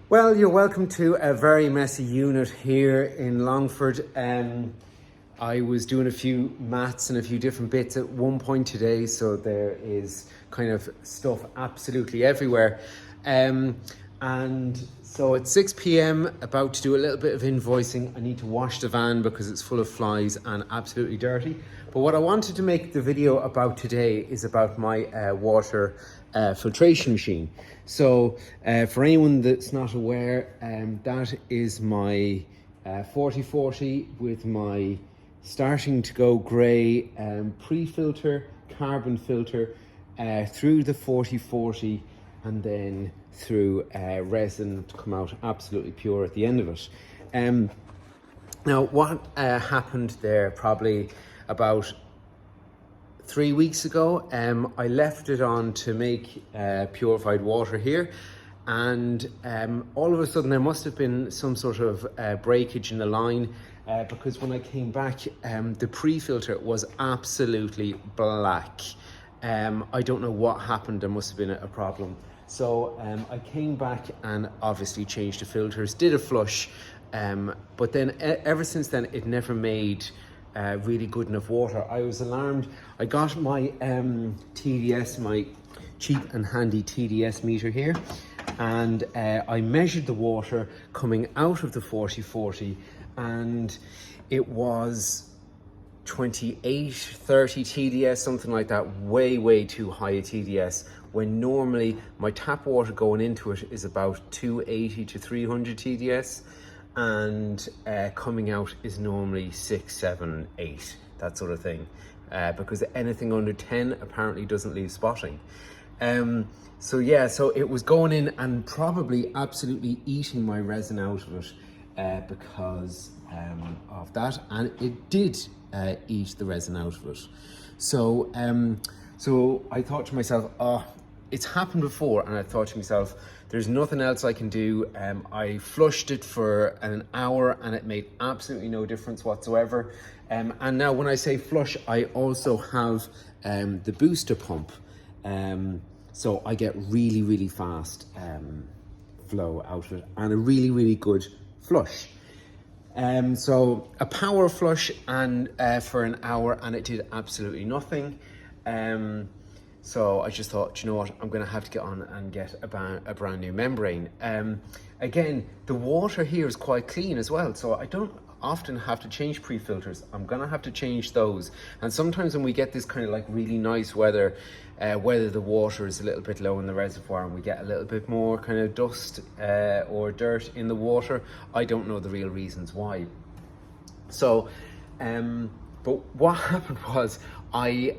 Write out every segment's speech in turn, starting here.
Well, you're welcome to a very messy unit here in Longford. I was doing a few mats and a few different bits at one point today, so there is kind of stuff absolutely everywhere. And so at 6 p.m, about to do a little bit of invoicing. I need to wash the van because it's full of flies and absolutely dirty. But what I wanted to make the video about today is about my water filtration machine. So for anyone that's not aware, that is my 4040 with my starting to go grey pre-filter, carbon filter through the 4040 and then through resin to come out absolutely pure at the end of it. Now what happened there probably about 3 weeks ago, I left it on to make purified water here, and all of a sudden there must have been some sort of breakage in the line because when I came back, the pre-filter was absolutely black. I don't know what happened. There must have been a problem. So I came back and obviously changed the filters, did a flush, but then ever since then it never made really good enough water. I was alarmed. I got my TDS, my cheap and handy TDS meter here, and I measured the water coming out of the 4040, and it was 28, 30 TDS, something like that, way too high a TDS, when normally my tap water going into it is about 280 to 300 TDS. And coming out is normally 6, 7, 8, that sort of thing, because anything under 10 apparently doesn't leave spotting. So it was going in and probably absolutely eating my resin out of it because of that, and it did eat the resin out of it. So I thought to myself, it's happened before, and I thought to myself, there's nothing else I can do. I flushed it for an hour and it made absolutely no difference whatsoever. And now when I say flush, I also have the booster pump. So I get really fast flow out of it and a really good flush. So a power flush and for an hour, and it did absolutely nothing. So I just thought, you know what, I'm going to have to get on and get a brand new membrane. Again, the water here is quite clean as well, so I don't often have to change pre-filters. I'm going to have to change those. And sometimes when we get this kind of like really nice weather, whether the water is a little bit low in the reservoir and we get a little bit more kind of dust or dirt in the water, I don't know the real reasons why. So, but what happened was I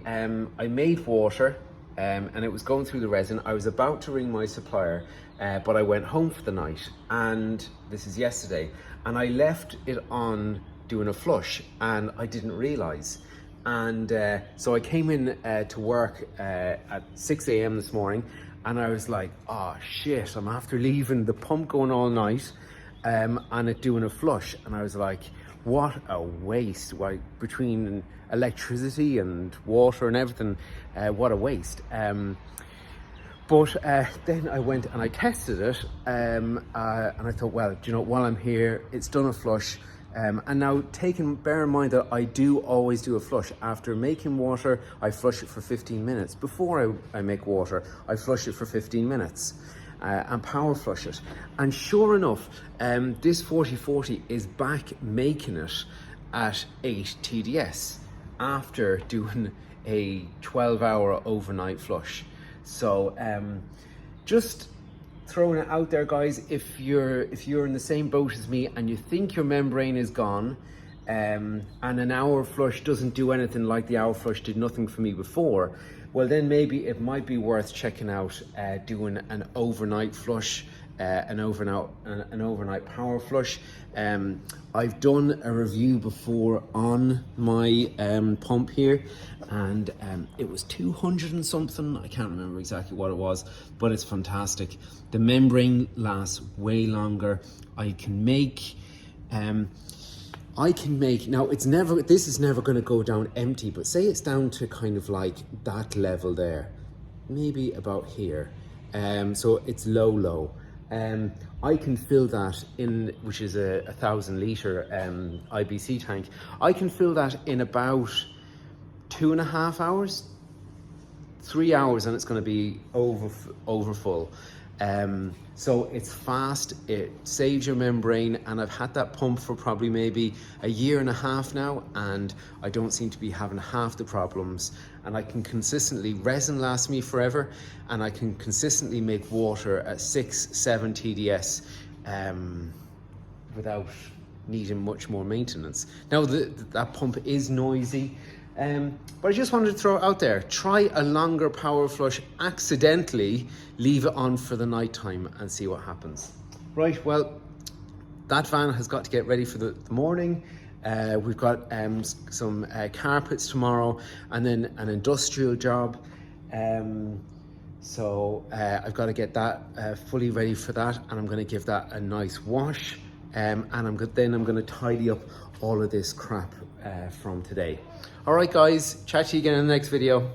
made water, and it was going through the resin. I was about to ring my supplier, but I went home for the night, and this is yesterday, and I left it on doing a flush, and I didn't realize. And so I came in to work at 6 a.m. this morning, and I was like, oh shit, I'm after leaving the pump going all night, and it doing a flush. And I was like, what a waste. Like, between electricity and water and everything, what a waste. But then I went and I tested it, and I thought, well, do you know, while I'm here, it's done a flush. And now bear in mind that I do always do a flush. After making water, I flush it for 15 minutes. Before I make water, I flush it for 15 minutes. And power flush it. And sure enough, this 4040 is back making it at 8 TDS after doing a 12-hour overnight flush. So just throwing it out there, guys, if you're in the same boat as me and you think your membrane is gone, and an hour flush doesn't do anything like the hour flush did nothing for me before, well then maybe it might be worth checking out doing an overnight flush, an overnight power flush. I've done a review before on my pump here, and it was 200 and something. I can't remember exactly what it was, but it's fantastic. The membrane lasts way longer. I can make now, this is never going to go down empty, but say it's down to kind of like that level there, maybe about here. So it's low, I can fill that in, which is a 1,000 litre IBC tank. I can fill that in about 2.5 hours, 3 hours, and it's going to be over full. So it's fast, it saves your membrane, and I've had that pump for probably maybe 1.5 years now, and I don't seem to be having half the problems. And I can consistently, resin lasts me forever, and I can consistently make water at 6-7 TDS without needing much more maintenance. Now that pump is noisy, but I just wanted to throw it out there. Try a longer power flush, accidentally leave it on for the night time and see what happens. Right, well, that van has got to get ready for the morning. We've got some carpets tomorrow, and then an industrial job. So I've got to get that fully ready for that, and I'm going to give that a nice wash. And I'm going to tidy up all of this crap from today. All right, guys, chat to you again in the next video.